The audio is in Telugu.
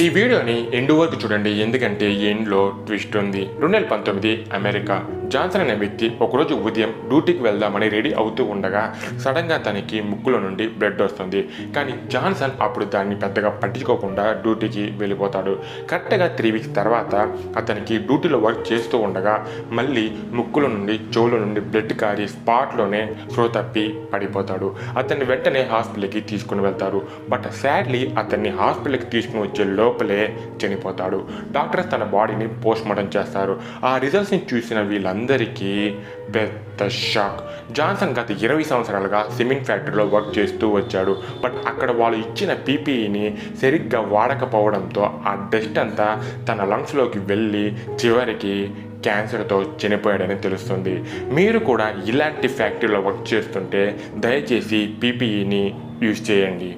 ఈ వీడియోని ఎండ్ వరకు చూడండి, ఎందుకంటే ఎండ్లో ట్విస్ట్ ఉంది. 2019 అమెరికా. జాన్సన్ అనే వ్యక్తి ఒకరోజు ఉదయం డ్యూటీకి వెళ్దామని రెడీ అవుతూ ఉండగా సడన్గా తనకి ముక్కులో నుండి బ్లడ్ వస్తుంది. కానీ జాన్సన్ అప్పుడు దాన్ని పెద్దగా పట్టించుకోకుండా డ్యూటీకి వెళ్ళిపోతాడు. కరెక్ట్గా 3 వీక్స్ తర్వాత అతనికి డ్యూటీలో వర్క్ చేస్తూ ఉండగా మళ్ళీ ముక్కులో నుండి చెవుల నుండి బ్లడ్ కారి స్పాట్లోనే స్పృహ తప్పి పడిపోతాడు. అతన్ని వెంటనే హాస్పిటల్కి తీసుకుని వెళ్తారు. బట్ సాడ్లీ అతన్ని హాస్పిటల్కి తీసుకుని వచ్చే లోపలే చనిపోతాడు. డాక్టర్స్ తన బాడీని పోస్ట్మార్టం చేస్తారు. ఆ రిజల్ట్స్ని చూసిన వీళ్ళందరికీ పెద్ద షాక్. జాన్సన్ గత 20 సంవత్సరాలుగా సిమెంట్ ఫ్యాక్టరీలో వర్క్ చేస్తూ వచ్చాడు. బట్ అక్కడ వాళ్ళు ఇచ్చిన పీపీఈని సరిగ్గా వాడకపోవడంతో ఆ డస్ట్ అంతా తన లంగ్స్లోకి వెళ్ళి చివరికి క్యాన్సర్తో చనిపోయాడని తెలుస్తుంది. మీరు కూడా ఇలాంటి ఫ్యాక్టరీలో వర్క్ చేస్తుంటే దయచేసి పీపీఈని యూజ్ చేయండి.